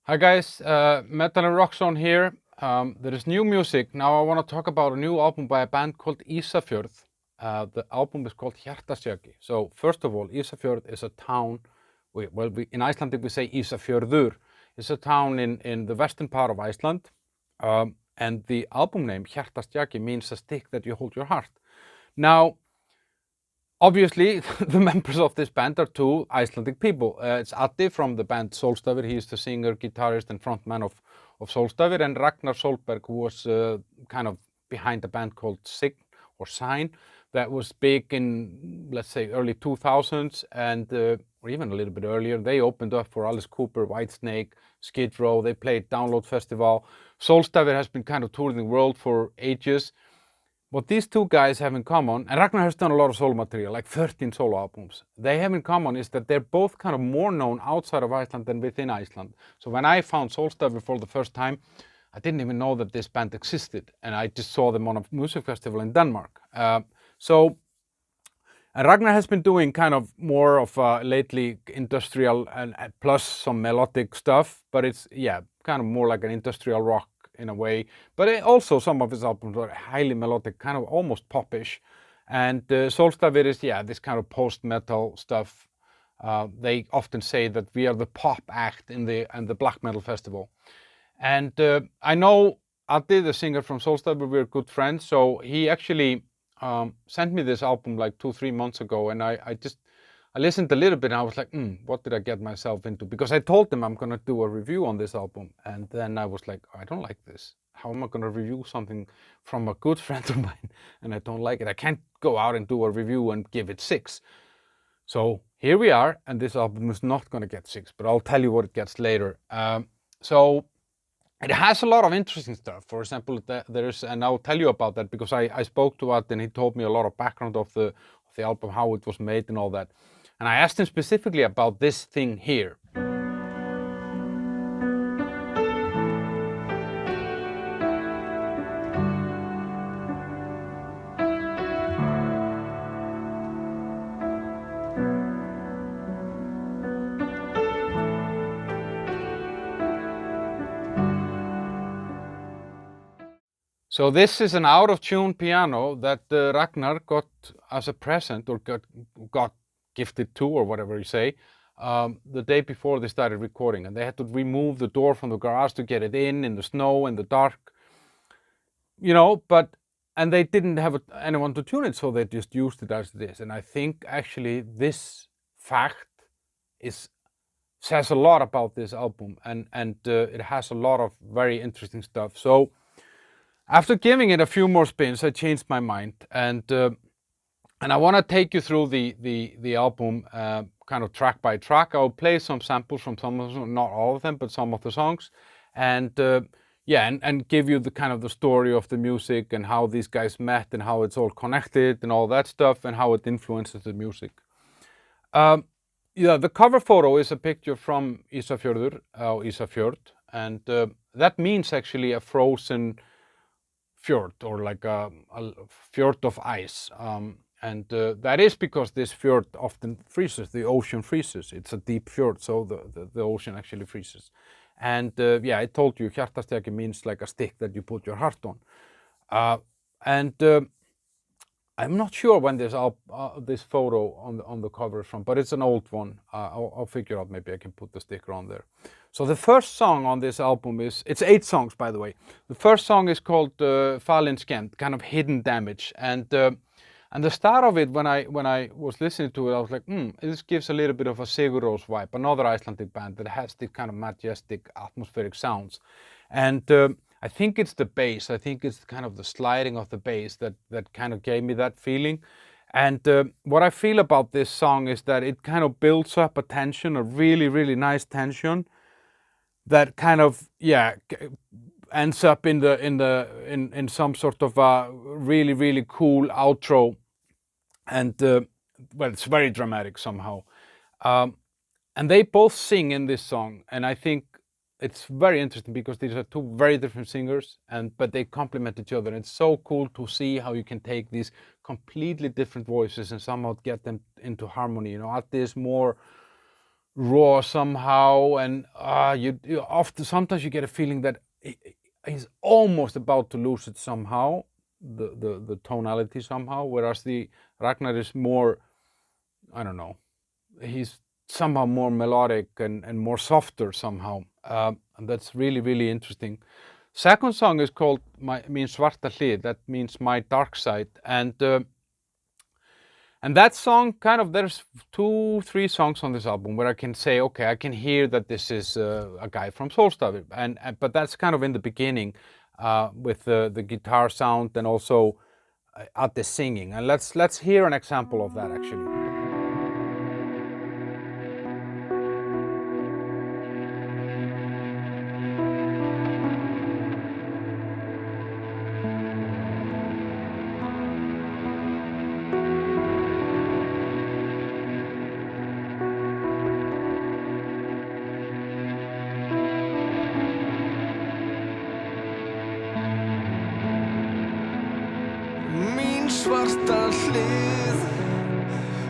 Hi guys, Metal and Rock Zone here. There is new music. Now I want to talk about a new album by a band called Isafjord. The album is called Hjartastjaki. So first of all, Isafjord is a town, in Icelandic we say Isafjordur. It's a town in the western part of Iceland. And the album name, Hjartastjaki, means a stick that you hold your heart. Now, obviously, the members of this band are two Icelandic people. It's Addi from the band Solstafir. He is the singer, guitarist, and frontman of Solstafir, and Ragnar Zolberg, who was kind of behind a band called Sign that was big in, let's say, early 2000s, and or even a little bit earlier. They opened up for Alice Cooper, Whitesnake, Skid Row. They played Download Festival. Solstafir has been kind of touring the world for ages. What these two guys have in common, and Ragnar has done a lot of solo material, like 13 solo albums. They have in common is that they're both kind of more known outside of Iceland than within Iceland. So when I found Solstafir for the first time, I didn't even know that this band existed, and I just saw them on a music festival in Denmark. And Ragnar has been doing kind of more of lately industrial and plus some melodic stuff, but it's, yeah, kind of more like an industrial rock in a way. But also some of his albums are highly melodic, kind of almost popish. And Solstafir is, yeah, this kind of post-metal stuff. They often say that we are the pop act in the black metal festival. And I know Addi, the singer from Solstafir, we're good friends, so he actually sent me this album like 2-3 months ago, and I listened a little bit and I was like, what did I get myself into? Because I told them I'm going to do a review on this album, and then I was like, I don't like this. How am I going to review something from a good friend of mine and I don't like it? I can't go out and do a review and give it 6. So here we are, and this album is not going to get 6, but I'll tell you what it gets later. So it has a lot of interesting stuff. For example, there's, and I'll tell you about that because I spoke to Addi and he told me a lot of background of the album, how it was made and all that. And I asked him specifically about this thing here. So this is an out-of-tune piano that Ragnar got as a present, or got gifted to, or whatever you say, the day before they started recording. And they had to remove the door from the garage to get it in the snow, in the dark. You know, and they didn't have anyone to tune it, so they just used it as this. And I think actually this fact says a lot about this album, and it has a lot of very interesting stuff. So after giving it a few more spins, I changed my mind, and I want to take you through the album kind of track by track. I'll play some samples from some of them, not all of them, but some of the songs, and yeah, and give you the kind of the story of the music and how these guys met and how it's all connected and all that stuff and how it influences the music. Yeah, the cover photo is a picture from Isafjordur, Isafjord, and that means actually a frozen fjord, or like a fjord of ice. And that is because this fjord often freezes, the ocean freezes. It's a deep fjord, so the ocean actually freezes. And yeah, I told you, Hjartastjaki means like a stick that you put your heart on. And I'm not sure when this photo on the cover is from, but it's an old one. I'll figure out, maybe I can put the sticker on there. So the first song on this album it's 8 songs, by the way. The first song is called Falin Skemmt, kind of hidden damage. And the start of it, when I was listening to it, I was like, this gives a little bit of a Sigur Rós vibe, another Icelandic band that has this kind of majestic atmospheric sounds. And I think it's the bass. I think it's kind of the sliding of the bass that kind of gave me that feeling. And what I feel about this song is that it kind of builds up a tension, a really, really nice tension that kind of, yeah, ends up in some sort of a really, really cool outro. And well, it's very dramatic somehow. And they both sing in this song, and I think it's very interesting because these are two very different singers, but they complement each other. And it's so cool to see how you can take these completely different voices and somehow get them into harmony. You know, Addi is more raw somehow, and you often sometimes you get a feeling that he's almost about to lose it somehow, the tonality somehow, whereas the Ragnar is more, I don't know, he's somehow more melodic and more softer somehow, and that's really, really interesting. Second song is called means Svarta hlið, that means my dark side, and that song kind of, there's 2-3 songs on this album where I can say, okay, I can hear that this is a guy from Solstafir, but that's kind of in the beginning with the guitar sound and also Addi singing, and let's hear an example of that actually.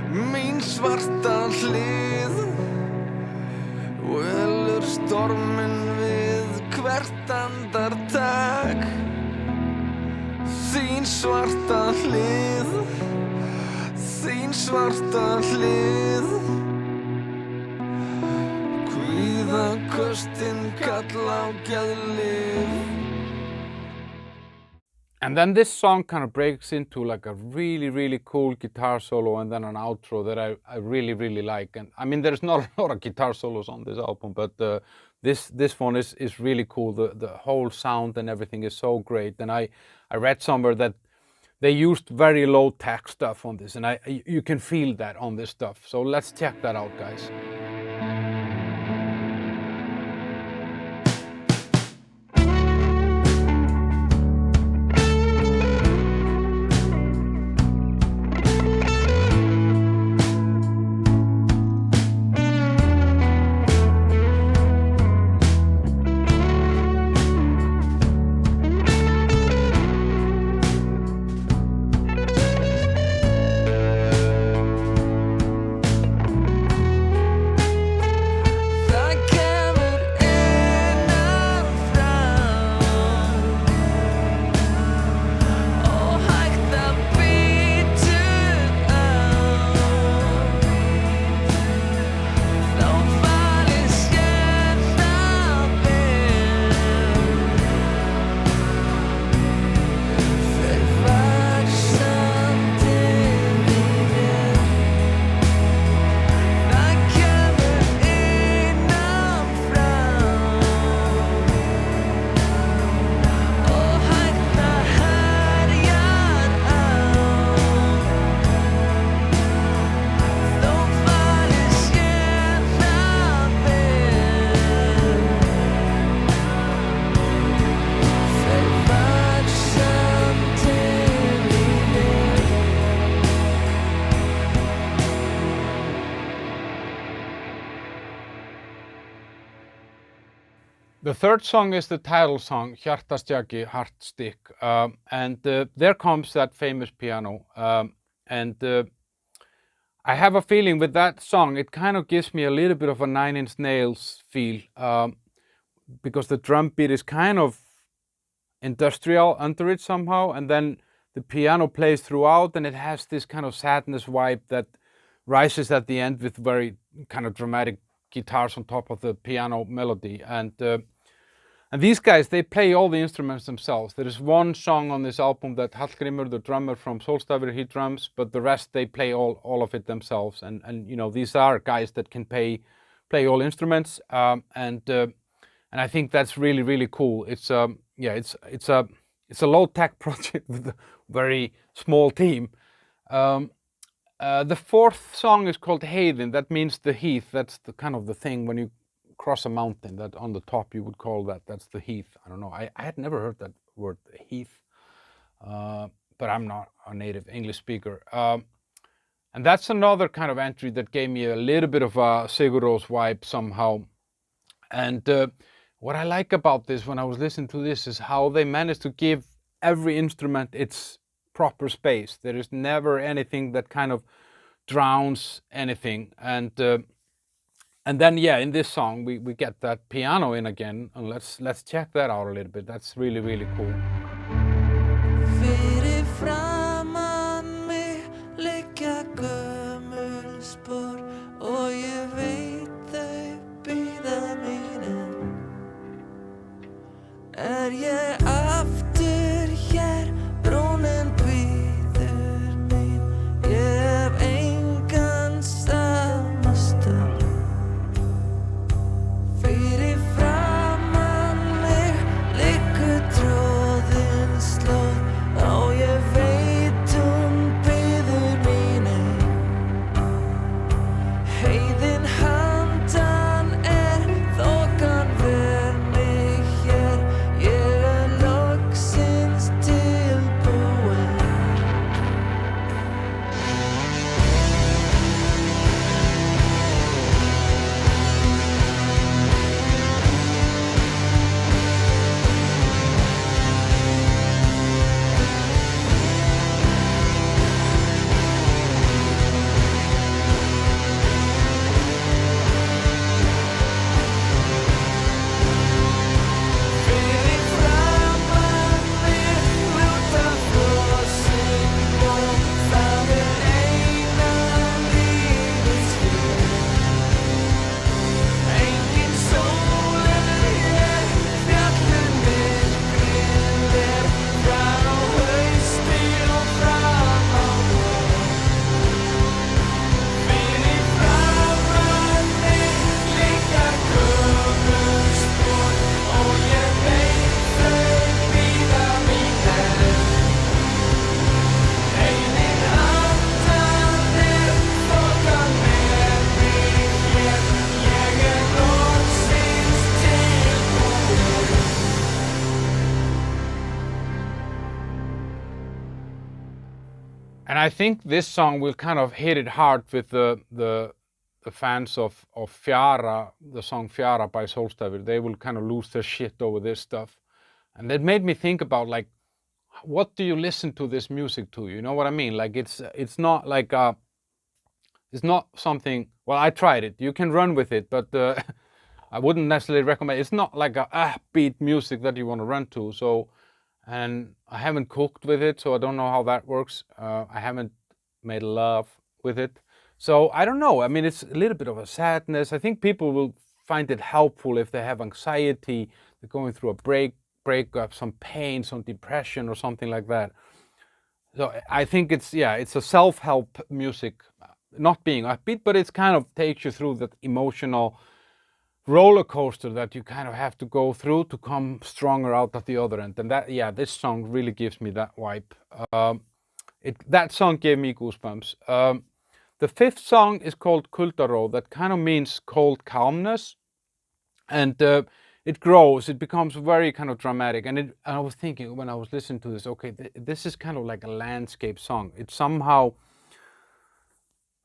Mín svarta hlið velur storminn við hvert andartak. Þín svarta hlið, þín svarta hlið, kvíðaköstin kalla á geðlyf. And then this song kind of breaks into like a really, really cool guitar solo and then an outro that I really, really like. And I mean, there's not a lot of guitar solos on this album, but this one is really cool. The whole sound and everything is so great. And I read somewhere that they used very low tech stuff on this, and you can feel that on this stuff. So let's check that out, guys. The third song is the title song, Hjartastjaki Hjartastjaki, and there comes that famous piano, and I have a feeling with that song, it kind of gives me a little bit of a Nine Inch Nails feel, because the drum beat is kind of industrial under it somehow, and then the piano plays throughout, and it has this kind of sadness vibe that rises at the end with very kind of dramatic guitars on top of the piano melody, and these guys, they play all the instruments themselves. There is one song on this album that Hallgrímur, the drummer from Solstafir, he drums, but the rest they play all of it themselves. And you know, these are guys that can play all instruments, and I think that's really, really cool. It's it's a low tech project with a very small team. The fourth song is called Heiðin. That means the heath. That's the kind of the thing when you cross a mountain, that on the top you would call that's the heath. I don't know. I had never heard that word, heath, but I'm not a native English speaker. And that's another kind of entry that gave me a little bit of a Sigur Rós vibe somehow. And what I like about this when I was listening to this is how they managed to give every instrument its proper space. There is never anything that kind of drowns anything, and And then yeah, in this song we get that piano in again, and let's check that out a little bit. That's really, really cool. Fyrir framan mig liggja gömul spor og ég veit þau bíða mín enn. Ég aftur hér, brúnin bíður mín. Ég hef engan samastað. Fyrir framan mig liggur tróðin slóð. Ég veit hún bíður mín enn. Heiðin handan þokan ver mig hér. Ég loksins tilbúin. Fyrir framan mig lúta frosin blóm. Það eina lífets hér. Engin sól hér, fjallið myrkrið frá hausti og fram á vor. Fyrir framan mig liggja gömul spor og ég veit þau bíða mín enn. Heiðin handan þokan ver mig hér. Ég loksins tilbúin. And I think this song will kind of hit it hard with the fans of Fjara, the song Fjara by Solstafir. They will kind of lose their shit over this stuff. And it made me think about, like, what do you listen to this music to? You know what I mean? Like, it's not like it's not something. Well, I tried it. You can run with it, but I wouldn't necessarily recommend. It's not like a upbeat music that you want to run to. So, and I haven't cooked with it, so I don't know how that works. I haven't made love with it, so I don't know. I mean, it's a little bit of a sadness. I think people will find it helpful if they have anxiety, they're going through a breakup, some pain, some depression, or something like that. So I think it's a self-help music, not being upbeat, but it's kind of takes you through that emotional roller coaster that you kind of have to go through to come stronger out at the other end. And that, yeah, this song really gives me that vibe. That song gave me goosebumps. The fifth song is called Kuldaró. That kind of means cold calmness, and it grows. It becomes very kind of dramatic. And I was thinking when I was listening to this, okay, this is kind of like a landscape song. It's somehow,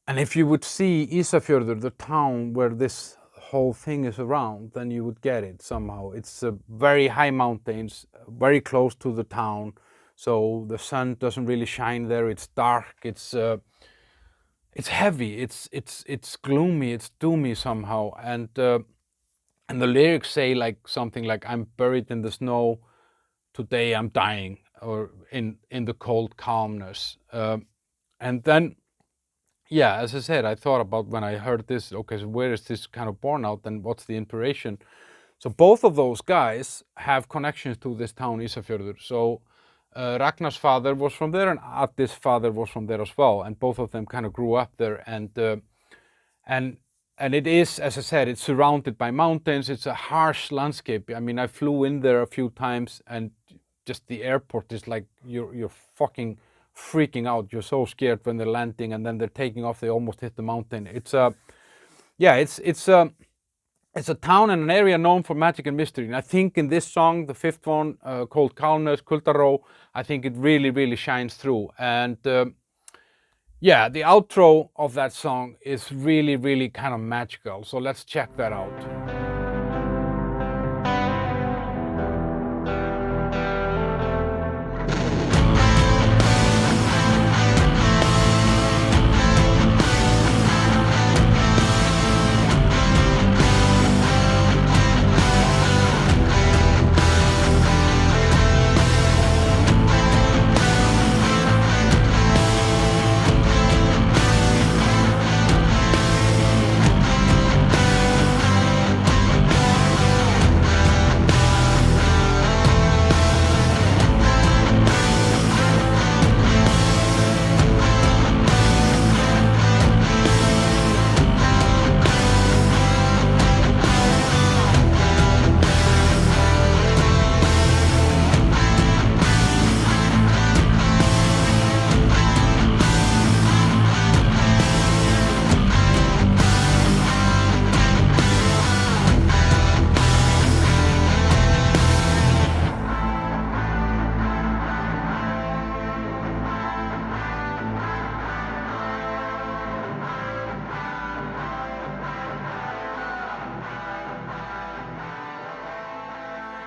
and if you would see Isafjordur, the town where this whole thing is around, then you would get it somehow. It's very high mountains, very close to the town, so the sun doesn't really shine there. It's dark. It's heavy. It's gloomy. It's doomy somehow. And the lyrics say like something like, "I'm buried in the snow. Today I'm dying," or in the cold calmness. And then, yeah, as I said, I thought about when I heard this, okay, so where is this kind of born out and what's the inspiration? So both of those guys have connections to this town, Isafjordur. So Ragnar's father was from there and Addi's father was from there as well. And both of them kind of grew up there. And it is, as I said, it's surrounded by mountains. It's a harsh landscape. I mean, I flew in there a few times and just the airport is like, you're fucking freaking out. You're so scared when they're landing and then they're taking off. They almost hit the mountain. It's a town and an area known for magic and mystery. And I think in this song, the fifth one, called Kalnes, Kuldaró, I think it really, really shines through. And yeah, the outro of that song is really, really kind of magical. So let's check that out.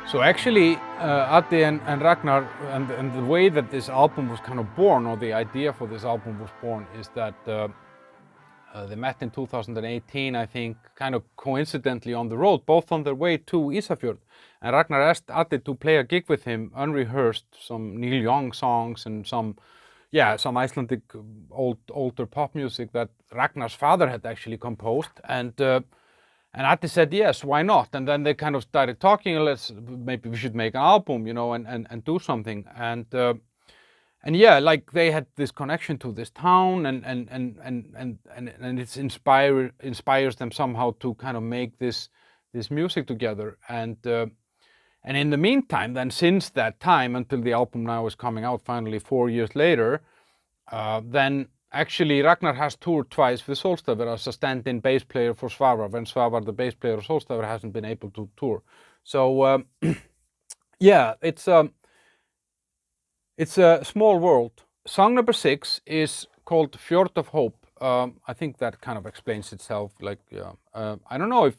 So actually, Addi and Ragnar, and the way that this album was kind of born, or the idea for this album was born, is that they met in 2018, I think, kind of coincidentally on the road, both on their way to Isafjord. And Ragnar asked Addi to play a gig with him, unrehearsed, some Neil Young songs and some Icelandic older pop music that Ragnar's father had actually composed. And Addi said, yes, why not? And then they kind of started talking, maybe we should make an album, and do something. And yeah, like they had this connection to this town, and it inspires them somehow to kind of make this music together. And in the meantime, then since that time until the album now is coming out finally 4 years later, then actually Ragnar has toured twice with Solstafir as a stand-in bass player for Svavar when Svavar, the bass player of Solstafir, hasn't been able to tour. So yeah, it's a small world. Song number 6 is called Fjord of Hope. I think that kind of explains itself. Like, I don't know if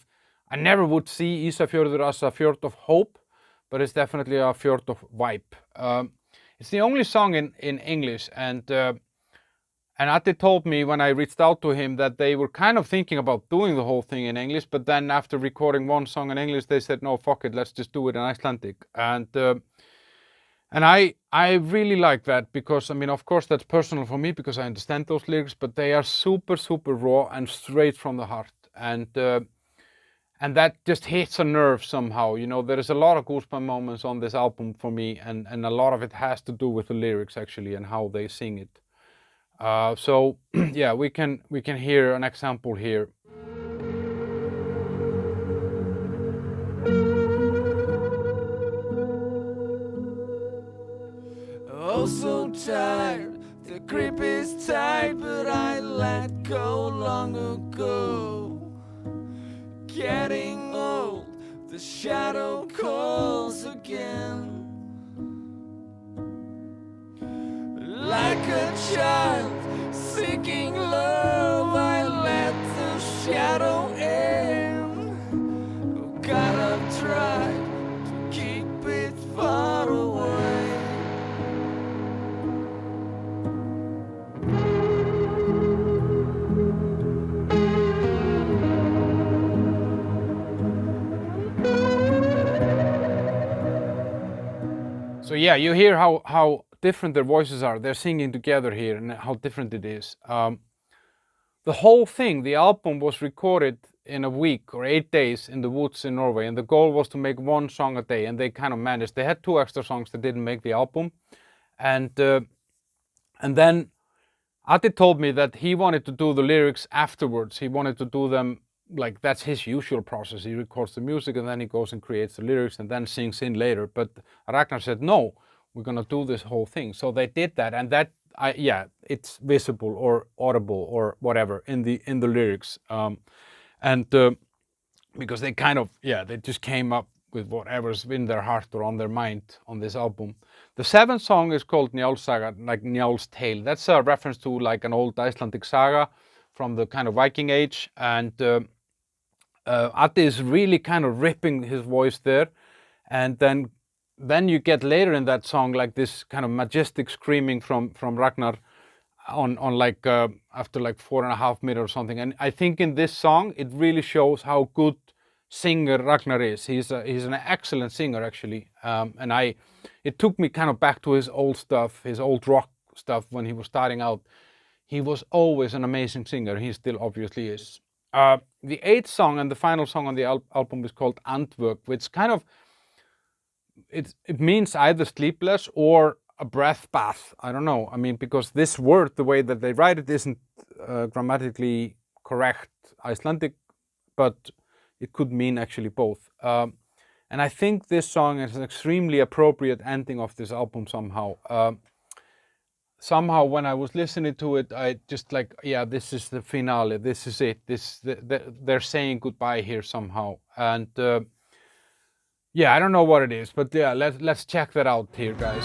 I never would see Isafjordur as a fjord of hope, but it's definitely a fjord of vibe. It's the only song in English, and Addi told me when I reached out to him that they were kind of thinking about doing the whole thing in English, but then after recording one song in English, they said, no, fuck it, let's just do it in Icelandic. And I really like that because, I mean, of course, that's personal for me because I understand those lyrics, but they are super, super raw and straight from the heart. And that just hits a nerve somehow. There is a lot of goosebump moments on this album for me, and a lot of it has to do with the lyrics, actually, and how they sing it. So, yeah, we can hear an example here. Oh, so tired, the grip is tight, but I let go long ago. Getting old, the shadow calls again. Like a child seeking love, I let the shadow in. Oh God, I've tried to keep it far away. So yeah, you hear how different their voices are. They're singing together here and how different it is. The whole thing, the album was recorded in a week or 8 days in the woods in Norway, and the goal was to make one song a day, and they kind of managed. They had 2 extra songs that didn't make the album. And then Addi told me that he wanted to do the lyrics afterwards. He wanted to do them, like, that's his usual process. He records the music and then he goes and creates the lyrics and then sings in later. But Ragnar said, no, we're gonna do this whole thing. So they did that, and that, it's visible or audible or whatever in the lyrics. Because they kind of, they just came up with whatever's in their heart or on their mind on this album. The 7th song is called Njál's Saga, like Njál's Tale. That's a reference to like an old Icelandic saga from the kind of Viking age. And Addi is really kind of ripping his voice there. And then you get later in that song like this kind of majestic screaming from Ragnar on like after like 4.5 minutes or something. And I think in this song it really shows how good singer Ragnar is. He's an excellent singer, actually. It took me kind of back to his old stuff, his old rock stuff when he was starting out. He was always an amazing singer. He still obviously is. The 8th song and the final song on the album is called Andvök, which kind of, it means either sleepless or a breath bath. I don't know. I mean, because this word, the way that they write it, isn't grammatically correct Icelandic, but it could mean actually both. And I think this song is an extremely appropriate ending of this album somehow. Somehow when I was listening to it, I just like, this is the finale, this is it. They're saying goodbye here somehow. And I don't know what it is, but let's check that out here, guys.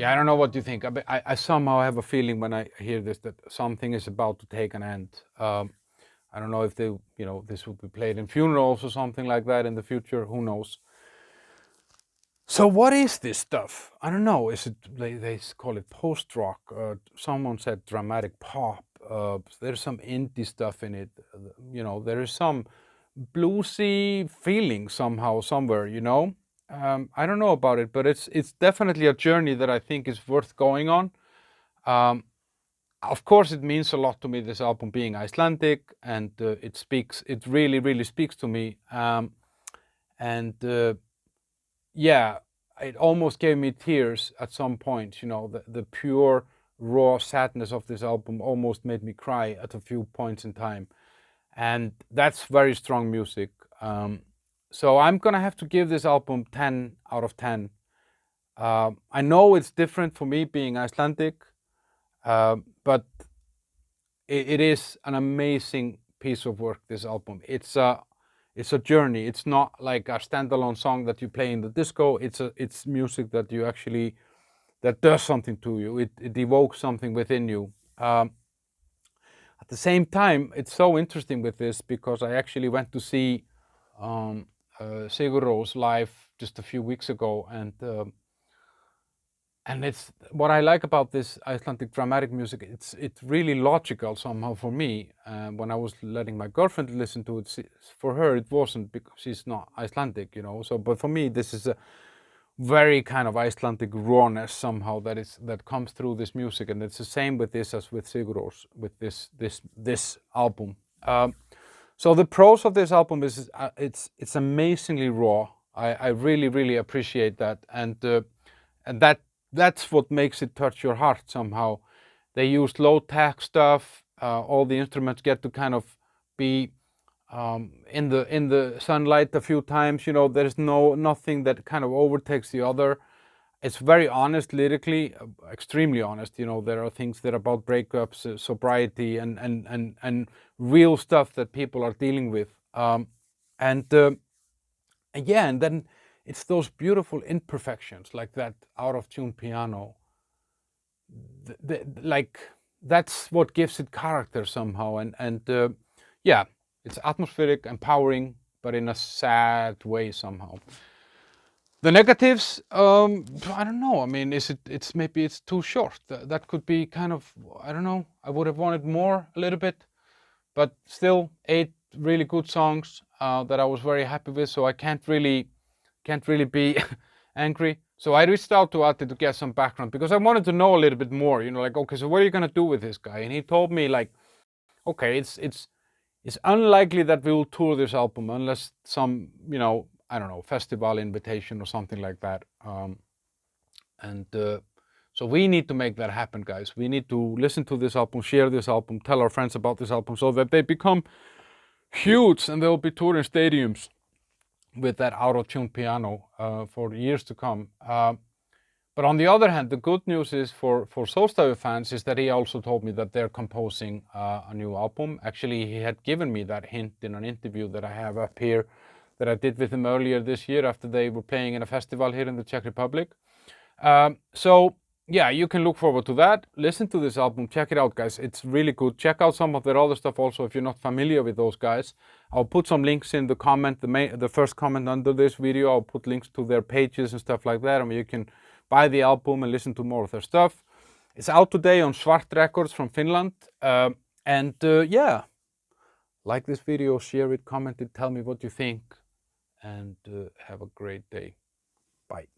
Yeah, I don't know what you think. I somehow have a feeling when I hear this that something is about to take an end. I don't know if they, this will be played in funerals or something like that in the future. Who knows? So what is this stuff? I don't know. Is it they call it post rock? Someone said dramatic pop. There's some indie stuff in it. There is some bluesy feeling somehow somewhere. I don't know about it, but it's definitely a journey that I think is worth going on. Of course, it means a lot to me, this album being Icelandic, and it really, really speaks to me. And yeah, it almost gave me tears at some point. The pure, raw sadness of this album almost made me cry at a few points in time. And that's very strong music. So I'm gonna have to give this album 10 out of 10. I know it's different for me being Icelandic, but it is an amazing piece of work, this album. It's a journey. It's not like a standalone song that you play in the disco. It's music that you actually, that does something to you. It evokes something within you. At the same time, it's so interesting with this because I actually went to see Sigur Rós live just a few weeks ago, and it's what I like about this Icelandic dramatic music. It's really logical somehow for me. When I was letting my girlfriend listen to it, for her it wasn't because she's not Icelandic, So, but for me, this is a very kind of Icelandic rawness somehow that comes through this music, and it's the same with this as with Sigur Rós, with this album. So the pros of this album is it's amazingly raw. I really, really appreciate that, and that's what makes it touch your heart somehow. They use low-tech stuff. All the instruments get to kind of be in the sunlight a few times. There's nothing that kind of overtakes the other. It's very honest lyrically, extremely honest. There are things that are about breakups, sobriety, and real stuff that people are dealing with. And then it's those beautiful imperfections, like that out-of-tune piano. Like that's what gives it character somehow, and yeah, it's atmospheric, empowering, but in a sad way somehow. The negatives, I don't know. I mean, maybe it's too short. That could be kind of, I don't know. I would have wanted more a little bit, but still 8 really good songs that I was very happy with. So I can't really be angry. So I reached out to Addi to get some background because I wanted to know a little bit more. Like, okay, so what are you gonna do with this guy? And he told me like, okay, it's unlikely that we will tour this album unless some, I don't know, festival invitation or something like that. So we need to make that happen, guys. We need to listen to this album, share this album, tell our friends about this album so that they become huge and they'll be touring stadiums with that out-of-tune piano for years to come. But on the other hand, the good news is for Solstafir fans is that he also told me that they're composing a new album. Actually, he had given me that hint in an interview that I have up here that I did with him earlier this year after they were playing in a festival here in the Czech Republic. So yeah, you can look forward to that. Listen to this album, check it out, guys. It's really good. Check out some of their other stuff also if you're not familiar with those guys. I'll put some links in the comment, the first comment under this video. I'll put links to their pages and stuff like that, and you can buy the album and listen to more of their stuff. It's out today on Svart Records from Finland. Yeah, like this video, share it, comment it, tell me what you think, and have a great day. Bye.